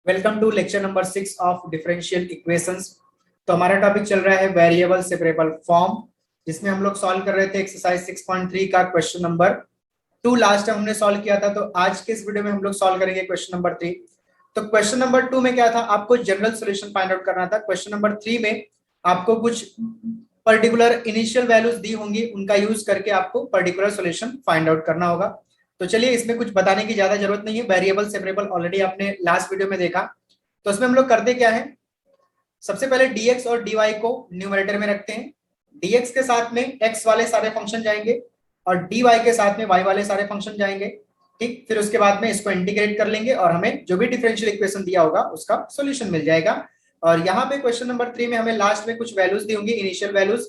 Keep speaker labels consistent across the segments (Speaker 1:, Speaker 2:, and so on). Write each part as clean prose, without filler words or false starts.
Speaker 1: Welcome to lecture number 6 of differential equations. तो हमारा topic चल रहा है वेरिएबल सेपरेबल फॉर्म, जिसमें हम लोग सॉल्व कर रहे थे एक्सरसाइज 6.3 का क्वेश्चन नंबर 2 लास्ट टाइम हमने सॉल्व किया था। तो आज के इस वीडियो में हम लोग सॉल्व करेंगे क्वेश्चन नंबर 3। तो क्वेश्चन नंबर 2 में क्या था, आपको जनरल सॉल्यूशन फाइंड आउट करना था। क्वेश्चन नंबर 3 में आपको कुछ पर्टिकुलर इनिशियल वैल्यूज दी होंगी, उनका यूज करके आपको पर्टिकुलर सॉल्यूशन फाइंड आउट करना होगा। तो चलिए, इसमें कुछ बताने की ज्यादा जरूरत नहीं है। वेरिएबल सेपरेबल ऑलरेडी आपने लास्ट वीडियो में देखा। तो इसमें हम लोग करते क्या है, सबसे पहले dx और dy को न्यूमरेटर में रखते हैं। dx के साथ में x वाले सारे फंक्शन जाएंगे और dy के साथ में y वाले सारे फंक्शन जाएंगे। ठीक, फिर उसके बाद में इसको इंटीग्रेट कर लेंगे और हमें जो भी डिफरेंशियल इक्वेशन दिया होगा उसका सॉल्यूशन मिल जाएगा। और यहाँ पे क्वेश्चन नंबर 3 में हमें लास्ट में कुछ वैल्यूज दी होंगी, इनिशियल वैल्यूज,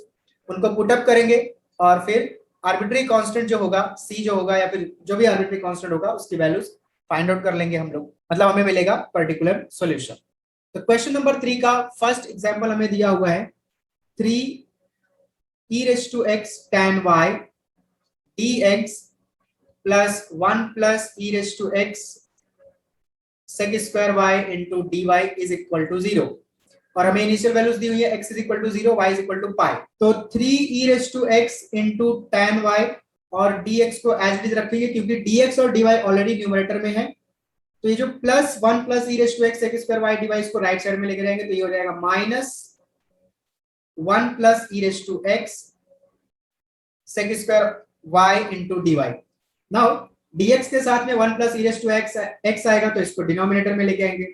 Speaker 1: उनको पुटअप करेंगे और फिर आर्बिट्री कांस्टेंट जो होगा, c जो होगा या फिर जो भी आर्बिट्री कांस्टेंट होगा उसकी वैल्यूज फाइंड आउट कर लेंगे हम लोग, मतलब हमें मिलेगा पर्टिकुलर सॉल्यूशन। तो क्वेश्चन नंबर 3 का फर्स्ट एग्जांपल हमें दिया हुआ है 3 e raised to x tan y dx plus 1 plus e raised to x sec square y into dy is equal to 0। और हमें इनिशियल वैल्यूज दी हुई है x is equal to 0, y is equal to pi। तो 3 e raised to x into tan y और dx को as it is रखेंगे क्योंकि dx और dy ऑलरेडी न्यूमरेटर में है। तो ये जो plus 1 plus e raise to x sec square y divides को राइट साइड में लेके जाएंगे तो ये हो जाएगा minus 1 plus e raise to x sec square y into dy. Now dx के साथ में 1 plus e raise to x आएगा तो इसको डिनोमिनेटर में लेके आएंगे।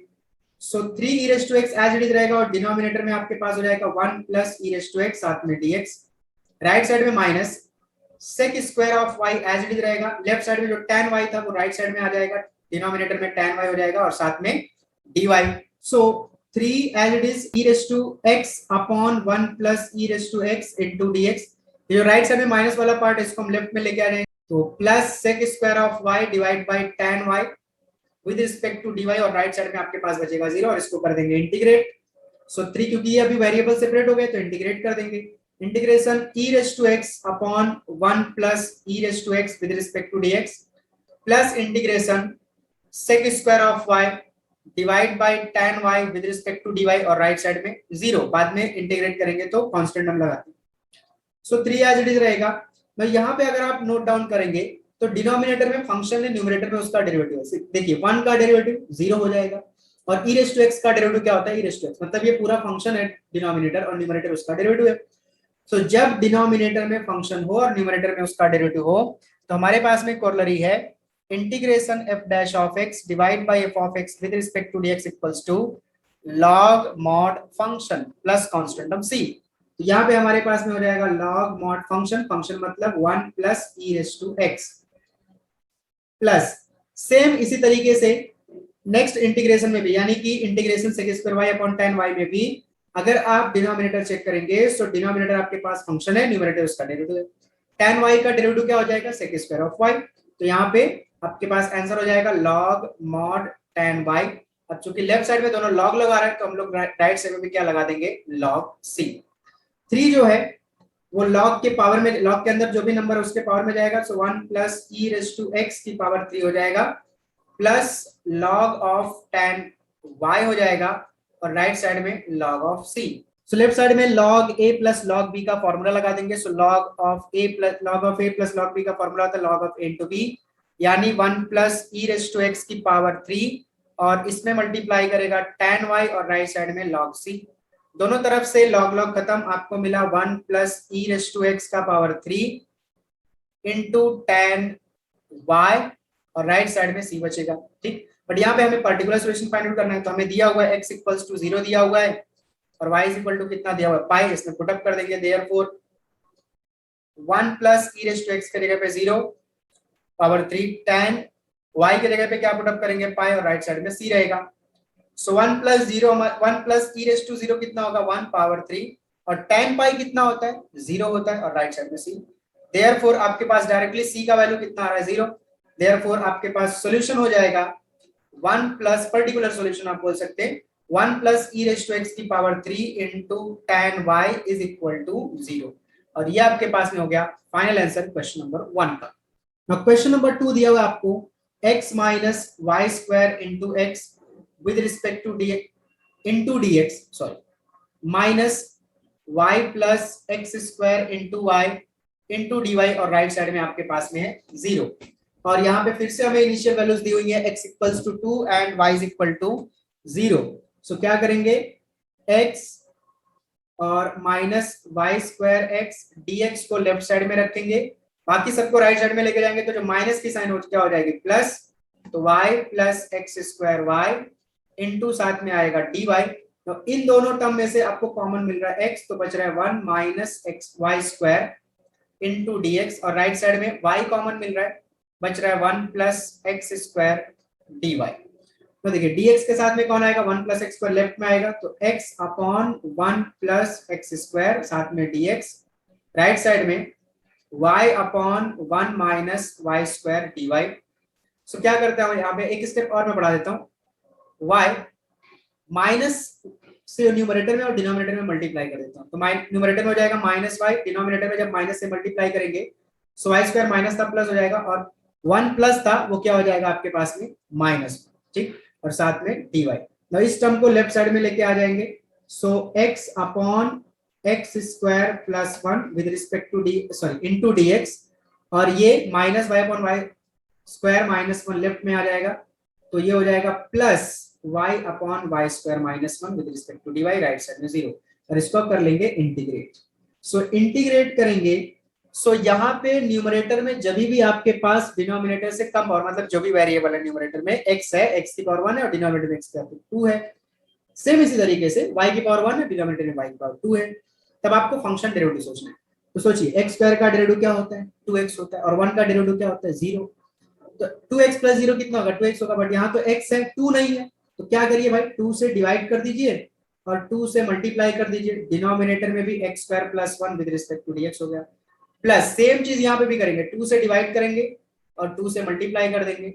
Speaker 1: So 3 e raise to x as it is रहेगा और डिनोमिनेटर में आपके पास हो जाएगा 1 plus e raise to x साथ में dx, राइट साइड में minus sec square of y as it is रहेगा। लेफ्ट साइड में जो tan y था वो राइट साइड में आ जाएगा, डिनोमिनेटर में tan y हो जाएगा और साथ में dy। So 3 as it is e raised to x upon 1 plus e raised to x into dx। ये जो राइट साइड में माइनस वाला पार्ट है इसको हम लेफ्ट में लेके आ जाएंगे, तो plus sec square of y divide by tan y with respect to dy और राइट साइड में आपके पास बचेगा 0 और इसको कर देंगे इंटीग्रेट। सो 3 क्योंकि ये अभी वेरिएबल सेपरेट हो गए तो इंटीग्रेट कर देंगे। Integration e raised to x upon 1 plus e raised to x with respect to dx plus integration sec square of y divide by tan y with respect to dy और right side में 0, बाद में integrate करेंगे तो constant हम लगाते हैं। सो 3 as it is रहेगा। मैं यहाँ पे अगर आप नोट डाउन करेंगे तो डिनोमिनेटर में फंक्शन है, न्यूमरेटर में उसका डेरिवेटिव है। देखिए 1 का डेरिवेटिव 0 हो जाएगा और e रेज़ टू x का डेरिवेटिव क्या होता है, e रेज़ टू x, मतलब ये पूरा फंक्शन है डिनोमिनेटर और न्यूमरेटर उसका डेरिवेटिव है। सो जब डिनोमिनेटर में फंक्शन हो और न्यूमरेटर में उसका डेरिवेटिव हो तो हमारे पास में कोरोलरी है integration f dash of x divided by f of x with respect to dx equals to log mod function plus constant of c। तो यहाँ पे हमारे पास में हो जाएगा log mod function, फंक्शन मतलब 1 plus e raised to x plus same इसी तरीके से नेक्स्ट इंटीग्रेशन में भी, यानी कि integration sec square y upon tan y में भी अगर आप डिनोमिनेटर चेक करेंगे तो डिनोमिनेटर आपके पास फंक्शन है, न्यूमरेटर उसका डेरिवेटिव है। tan y का डेरिवेटिव क्या हो जाएगा, sec square of y। तो यहाँ पे आपके पास आंसर हो जाएगा log mod tan y। अब चूंकि लेफ्ट साइड में दोनों log लगा रहे हैं तो हम लोग राइट साइड में भी क्या लगा देंगे, log c। 3 जो है वो log के पावर में, log के अंदर जो भी नंबर है उसके पावर में जाएगा। So 1 plus e raise to x की पावर 3 हो जाएगा plus log of tan y हो जाएगा और राइट साइड में log of c। So left side में log a plus log b का फॉर्मूला लगा देंगे। So log of a plus log b का फॉर्मूला होता है log of a into b, यानी 1 plus e raise to x की पावर 3 और इसमें मल्टीप्लाई करेगा tan y और राइट साइड में log c। दोनों तरफ से log log खत्म, आपको मिला 1 plus e raise to x का पावर 3 इंटू tan y और राइट साइड में c बचेगा। ठीक, बट यहाँ पे हमें पर्टिकुलर सॉल्यूशन फाइंड आउट करना है। तो हमें दिया हुआ है x इक्वल्स टू 0 दिया हुआ है और y इज इक्वल टू कितना दिया हुआ है, पाई, इसमें पुट अप कर देंगे। Therefore 1 plus e raise to x की जगह पे 0 पावर 3 tan y की जगह पे क्या पुट अप करेंगे, पाई और राइट साइड में c रहेगा। सो 1 प्लस 1 e रेज़ टू 0 कितना होगा, 1 पावर 3 और tan पाई कितना होता है, 0 होता है और राइट साइड में c। देयरफॉर आपके पास डायरेक्टली c का वैल्यू कितना आ रहा है, 0। देयरफॉर आपके पास सॉल्यूशन हो जाएगा 1 प्लस, पर्टिकुलर सॉल्यूशन आप बोल सकते हैं 1 plus e raise to x की power 3 into tan y is equal to 0। और ये आपके पास में हो गया फाइनल आंसर क्वेश्चन नंबर 1 का। नाउ क्वेश्चन नंबर 2 दिया हुआ आपको x minus y square into x with respect to d into d x, sorry, minus y plus x square into y into d y, और right side में आपके पास में है 0। और यहाँ पे फिर से हमें इनिशियल वैल्यूज दी हुई है x equals to 2 and y is equal to 0। So क्या करेंगे, x और minus y square x dx को लेफ्ट साइड में रखेंगे, बाकी सबको राइट साइड में लेके जाएंगे, तो जो माइनस की साइन हो क्या हो जाएगी प्लस, तो y plus x square y into साथ में आएगा dy। तो इन दोनों टर्म में से आपको कॉमन मिल रहा है x, तो बच रहा है 1 minus x y square into d x, और राइट साइड में y कॉमन मिल रहा है, बच रहा है 1 plus x square d y. तो देखिए dx के साथ में कौन आएगा, 1 प्लस एक्स स्क्वायर लेफ्ट में आएगा, तो x upon 1 plus x square साथ में dx, राइट साइड में y upon 1 minus y square d y. So क्या करते हैं यहाँ पे एक स्टेप और मैं बढ़ा देता हूँ, y माइनस से न्यूमरेटर में और डिनोमिनेटर में मल्टीप्लाई कर देता हूँ, तो न्यूमरेटर में हो जाएगा माइनस वाई, डिनोमिनेटर में जब माइनस से मल्टीप्लाई करेंगे सो वाई स्क्वायर माइनस था प्लस हो जाएगा, और 1 प्लस था वो क्या हो जाएगा आपके पास में माइनस, ठीक, और साथ में dy। तो इस टर्म को लेफ्ट साइड में लेके आ जाएंगे, so x upon x square plus 1 with respect to d sorry into dx, और ये minus y upon y square minus 1 left में आ जाएगा, तो ये हो जाएगा plus y upon y square minus 1 with respect to dy, right side में 0, और इसको कर लेंगे इंटीग्रेट। सो इंटीग्रेट करेंगे, सो यहाँ पे न्यूमरेटर में जब भी आपके पास डिनोमिनेटर से कम और मतलब जो भी वेरिएबल है न्यूमरेटर में x है, x की पावर 1 है, और डिनोमिनेटर में x की पावर 2 है, सेम इसी तरीके से y की पावर 1 है, डिनोमिनेटर में y की पावर 2 है, तब आपको फंक्शन डेरिवेटिव सोचना है। तो सोचिए x स्क्वायर का डेरिवेटिव क्या होता है, 2x होता है, और 1 का डेरिवेटिव क्या होता है 0, तो 2x प्लस 0 कितना होगा 2x होगा, बट यहाँ तो x है 2 नहीं है, तो क्या करिए भाई 2 से डिवाइड कर दीजिए और 2 से मल्टीप्लाई कर दीजिए, डिनोमिनेटर में भी x square plus 1 with respect to dx हो गया, प्लस सेम चीज यहाँ पे भी करेंगे, 2 से डिवाइड करेंगे और 2 से मल्टीप्लाई कर देंगे,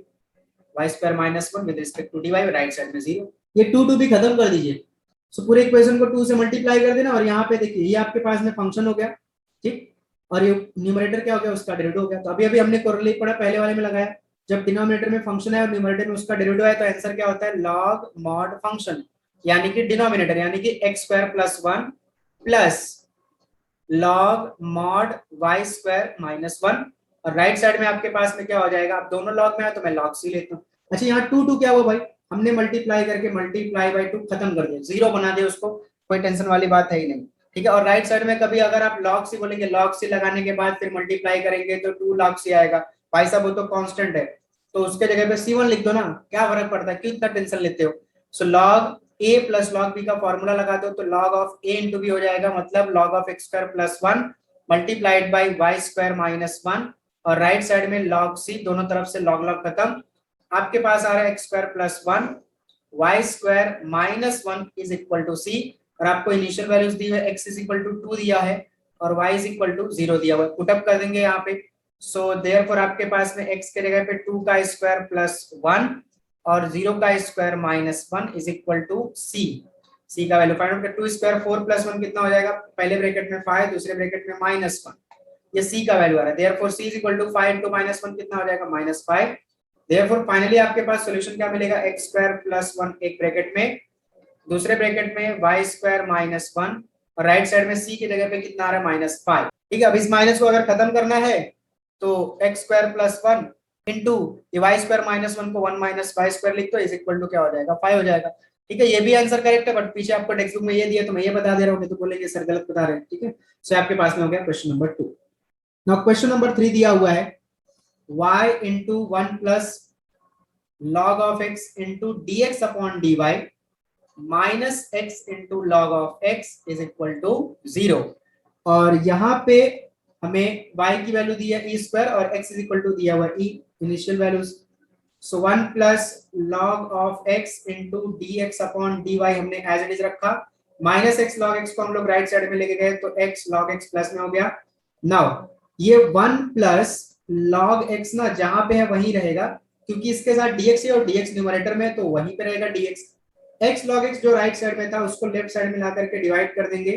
Speaker 1: y square minus 1 with respect to dy, right side में 0। ये 2 भी खत्म कर दीजिए, सो पूरे इक्वेशन को 2 से मल्टीप्लाई कर देना, और यहाँ पे देखिए ये आपके पास में फंक्शन हो गया, ठीक, और ये न्यूमरेटर क्या हो गया उसका डेरिवेटिव हो गया। तो अभी अभी हमने कोरिलेट पढ़ा पहले वाले में लगाया, जब डिनोमिनेटर में फंक्शन है और न्यूमरेटर में उसका डेरिवेटिव है, तो आंसर क्या होता है लॉग मॉड फंक्शन, यानी कि डिनोमिनेटर यानी कि x square plus 1 plus log mod y square minus 1, और राइट साइड में आपके पास में क्या हो जाएगा, आप दोनों लॉग में है तो मैं लॉग c लेता हूँ। अच्छा यहाँ 2 क्या हुआ भाई, हमने मल्टीप्लाई करके मल्टीप्लाई बाय 2 खत्म कर दिया, 0 बना दिया उसको, कोई टेंशन वाली बात है ही नहीं, ठीक है। और राइट साइड में कभी अगर आप log c बोलेंगे, log c लगाने के बाद फिर मल्टीप्लाई करेंगे तो 2 log c आएगा, भाई साहब वो तो कांस्टेंट है, तो उसके जगह पे c1 लिख दो ना, क्या फर्क पड़ता है, क्यों इतना टेंशन लेते हो। So log a plus log b का फॉर्मूला लगा दो, तो log of a into b हो जाएगा, मतलब log of x square plus 1 multiplied by y square minus 1, और राइट साइड में log c, दोनों तरफ से log log खत्म, आपके पास आ रहा है x square plus 1 y square minus 1 is equal to c, और आपको इनिशियल वैल्यूज दी हुई है, x इज इक्वल टू 2 दिया है और y इज इक्वल टू 0 दिया हुआ है, पुट अप कर देंगे यहाँ पे। सो देयरफॉर आपके पास में x के जगह पे 2 का स्क्वायर प्लस 1 और 0 का square minus 1 is equal to c का वैल्यू फाइंड आउट कर, 2 स्क्वायर 4 प्लस 1 कितना हो जाएगा, पहले ब्रैकेट में 5 दूसरे ब्रैकेट में माइनस 1, ये c का वैल्यू आ रहा है, therefore c is equal to 5 into minus 1 कितना हो जाएगा -5, देयरफॉर फाइनली आपके पास सॉल्यूशन क्या मिलेगा, x स्क्वायर प्लस 1 एक ब्रैकेट में, दूसरे ब्रैकेट में वाई स्क्वायर माइनस 1, और राइट साइड में c की जगह पे कितना आ रहा है -5, ठीक है। अब इस माइनस को अगर खत्म करना है तो x square plus 1 into y square minus 1 को 1 माइनस वाई स्क्वायर लिख दो, इज इक्वल टू क्या हो जाएगा 5 हो जाएगा, ठीक है। ये भी आंसर करेक्ट है, बट पीछे आपको टेक्स्ट बुक में ये दिया तो मैं ये बता दे रहा हूँ, तो बोलेंगे सर गलत बता रहे हैं, ठीक है। सो आपके पास में हो गया question number 2। Now question number 3 दिया हुआ है y इंटू 1 प्लस log of x इंटू dx अपॉन dy माइनस x इंटू log of x is equal to 0, और यहाँ पे हमें y की वैल्यू दी है e स्क्वायर और x इज इक्वल टू दिया हुआ e initial values. So 1 plus log of x इंटू dx अपॉन dy हमने एज इट इज रखा, माइनस x log x को हम लोग राइट साइड में लेके गए तो x log x प्लस में हो गया। नाउ ये 1 प्लस log x ना जहां पे है वहीं रहेगा, क्योंकि इसके साथ dx है और dx न्यूमरेटर में, तो वहीं पे रहेगा dx। x log x जो राइट साइड में था उसको लेफ्ट साइड में ला करके डिवाइड कर देंगे,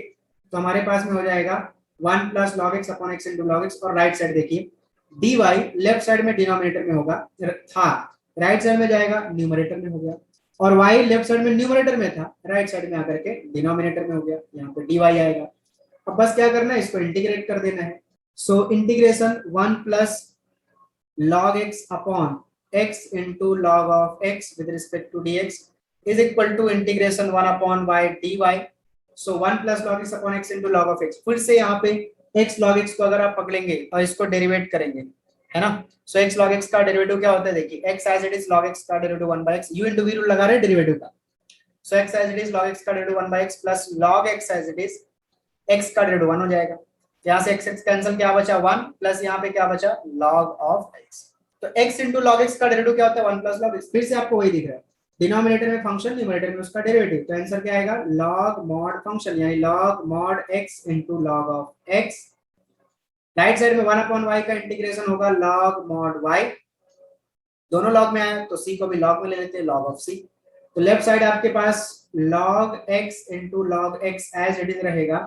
Speaker 1: तो हमारे पास में हो जाएगा 1 प्लस log x upon x into log x, और राइट साइड देखिए dy लेफ्ट साइड में डिनोमिनेटर में होगा था, राइट साइड में जाएगा न्यूमरेटर में हो गया, और y लेफ्ट साइड में न्यूमरेटर में था, राइट साइड में आकर के डिनोमिनेटर में हो गया, यहाँ पे dy आएगा। अब बस क्या करना है, इसको इंटीग्रेट कर देना है। सो इंटीग्रेशन 1 प्लस log x upon x into log of x with respect to dx is equal to integration 1 upon y dy। so 1 plus log x upon x into log of x, फिर से यहाँ पे x log x को अगर आप पकड़ेंगे और इसको डेरिवेट करेंगे, है ना। सो x log x का डेरिवेटिव क्या होता है, देखिए x as it is log x का derivative 1 by x, u into v rule लगा रहे हैं डेरिवेटिव का। सो x as it is log x का derivative 1 by x plus log x as it is x का डेरिवेटिव 1 हो जाएगा। यहाँ से x कैंसिल, क्या बचा 1 प्लस यहाँ पे क्या बचा log of x। तो x into log x का डेरिवेटिव क्या होता है 1 प्लस log x, फिर से आपको वही दिख रहा है, डिनोमिनेटर में फंक्शन, न्यूमरेटर में उसका डेरिवेटिव। तो आंसर क्या आएगा log mod फंक्शन यानी log mod x into log of x। Right side में 1 upon y का इंटीग्रेशन होगा log mod y, दोनों log में आया तो c को भी log में ले लेते हैं log of c। तो लेफ्ट साइड आपके पास log x into log x as it is रहेगा,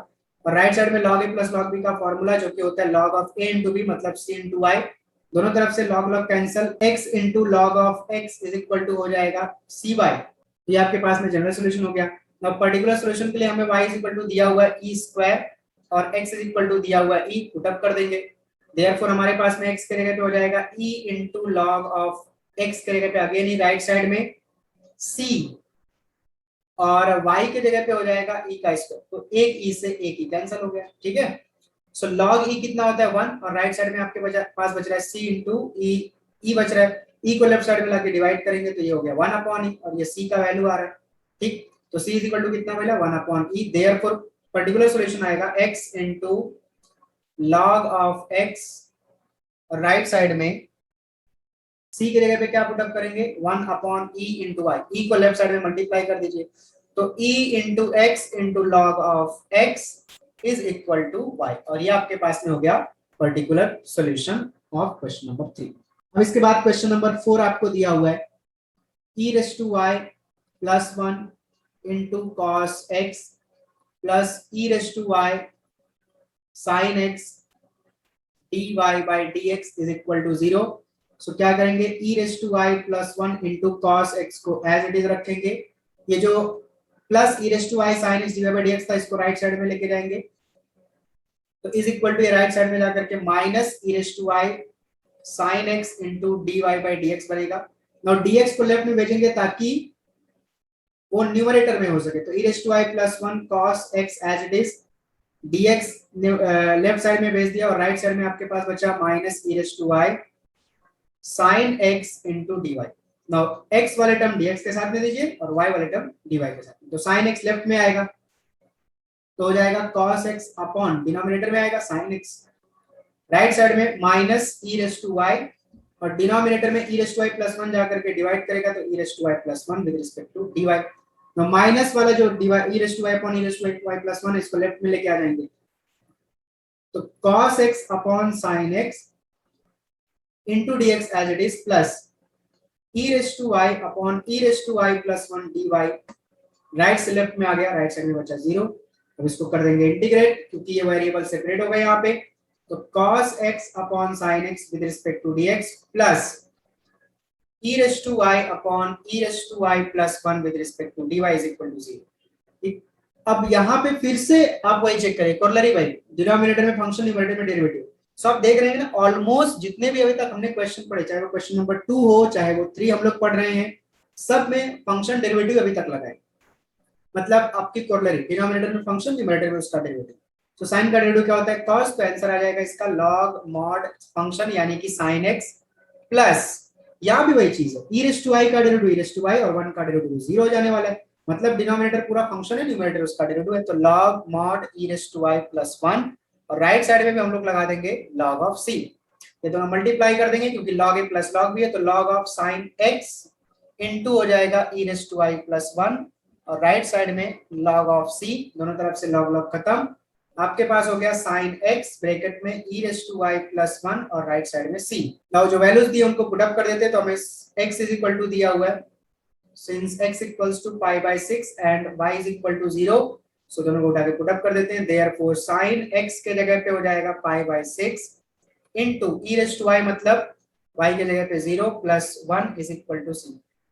Speaker 1: और राइट साइड में log a plus log b का फॉर्मूला जो कि होता है log of a into b मतलब c into y, दोनों तरफ से log log cancel, x into log of x is equal to हो जाएगा cy। ये आपके पास में जनरल सॉल्यूशन हो गया। अब पर्टिकुलर सॉल्यूशन के लिए हमें y is equal to दिया हुआ है e स्क्वायर और x is equal to दिया हुआ है e, पुट अप कर देंगे। देयरफॉर हमारे पास में x के जगह पे हो जाएगा e into log of x के जगह पे अगेन ही राइट साइड में c और y के जगह पे हो जाएगा e का स्क्वायर, तो एक e से एक ही कैंसिल हो गया, ठीक है। सो log e कितना होता है 1 और राइट साइड में आपके पास बच रहा है c into e, e बच रहा है, e को लेफ्ट साइड में लाके डिवाइड करेंगे तो ये हो गया 1 upon e और ये c का वैल्यू आ रहा है, ठीक। तो c इज इक्वल टू कितना मिला 1 upon e। Therefore particular solution आएगा x into log of x और राइट साइड में c की जगह पे क्या पुट अप करेंगे 1 upon e into y, e को लेफ्ट साइड में मल्टीप्लाई कर दीजिए तो e into x into log of x is equal to y, और ये आपके पास में हो गया particular solution of question number 3। अब इसके बाद क्वेश्चन नंबर 4 आपको दिया हुआ है e raised to y plus 1 into cos x plus e raised to y sin x dy by dx is equal to 0। So क्या करेंगे e raised to y plus 1 into cos x को as it is रखेंगे, ये जो plus e raised to y sin x dy by dx था इसको right side में लेके जाएंगे तो इज इक्वल टू ये राइट साइड में जाकर के minus e raised to y sin x into dy by dx बनेगा। नाउ dx को लेफ्ट में भेजेंगे ताकि वो न्यूमरेटर में हो सके, तो e raised to y plus 1 cos x as it is, dx left side में भेज दिया और राइट साइड में आपके पास बचा minus e raised to y sin x into dy। Now x वाले टर्म dx के साथ में दीजिए और y वाले टर्म dy के साथ में, तो sin x लेफ्ट में आएगा तो हो जाएगा cos x अपॉन डिनोमिनेटर में आएगा sin x, राइट साइड में minus e raised to y और डिनोमिनेटर में e raised to y plus 1 जाकर के डिवाइड करेगा तो e raised to y plus 1 with respect to dy। तो माइनस वाला जो e raised to y upon e raised to y plus 1 इसको लेफ्ट में लेके आ जाएंगे तो cos x upon sin x into dx as it is plus e raised to y upon e raised to y plus 1 dy, right से left में आ गया, राइट साइड में बचा 0। अब इसको कर देंगे इंटीग्रेट क्योंकि ये वेरिएबल सेपरेट हो गए यहाँ पे, तो cos x upon sin x with respect to dx plus e raised to y upon e raised to y plus 1 with respect to dy is equal to 0। अब यहाँ पे फिर से आप वही चेक करें कोरोलरी भाई, डिनोमिनेटर में फंक्शन न्यूमरेटर में डेरिवेटिव, सो आप देख रहे हैं ना ऑलमोस्ट जितने भी अभी तक हमने क्वेश्चन पढ़े, चाहे वो क्वेश्चन नंबर 2 हो चाहे वो 3 हम लोग पढ़ रहे हैं, सब में फंक्शन डेरिवेटिव अभी तक लगा है, मतलब आपकी कोरोलरी डिनोमिनेटर में फंक्शन न्यूमरेटर में उसका डेरिवेटिव। तो साइन का डेरिवेटिव क्या होता है cos, तो आंसर आ जाएगा इसका log mod फंक्शन यानी कि sin x प्लस यहाँ भी वही चीज है e raised to y का derivative e raised to y और 1 का डेरिवेटिव 0 हो जाने वाला है, मतलब डिनोमिनेटर पूरा फंक्शन है, न्यूमरेटर उसका डेरिवेटिव है, तो log mod e raised to y plus 1 और राइट साइड में भी हम लोग लगा देंगे log of c, ये दोनों मल्टीप्लाई कर देंगे क्योंकि log a plus log b है, तो log of sin x into हो जाएगा e raised to y plus 1 और राइट साइड में log of c, दोनों तरफ से log log खत्म, आपके पास हो गया sin x ब्रैकेट में e raised to y plus 1 और राइट साइड में c। नाउ जो वैल्यूज दिए उनको पुट अप कर देते तो हमें x इज इक्वल टू दिया हुआ है since x equals to pi by 6 and y is equal to 0, सो दोनों को उठा के पुट अप कर देते हैं, therefore sin x के जगह पे हो जाएगा pi by 6 into e raised to y मतलब y के जगह पे 0 plus 1 is equal to c।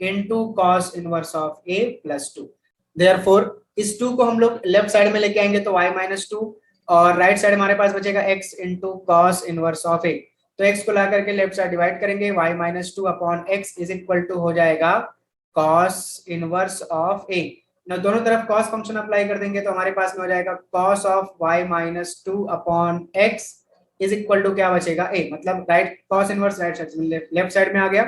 Speaker 1: Into cos inverse of A plus 2। Therefore इस 2 को हम लोग लेफ्ट साइड में लेके आएंगे तो y माइनस 2, और राइट साइड हमारे पास बचेगा x into cos inverse of a. तो x को ला करके लेफ्ट साइड डिवाइड करेंगे, y minus 2 upon x is equal to हो जाएगा कॉस इनवर्स ऑफ ए। ना दोनों तरफ कॉस फंक्शन अप्लाई कर देंगे तो हमारे पास में हो जाएगा cos of y minus 2 upon x is equal to क्या बचेगा a, मतलब right cos inverse right side left side में आ गया।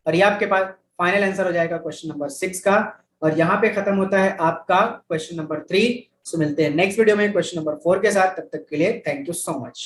Speaker 1: और ये आपके पास फाइनल आंसर हो जाएगा क्वेश्चन नंबर 6 का। और यहाँ पे खत्म होता है आपका क्वेश्चन नंबर 3। सो मिलते हैं नेक्स्ट वीडियो में क्वेश्चन नंबर 4 के साथ, तब तक के लिए थैंक यू सो मच।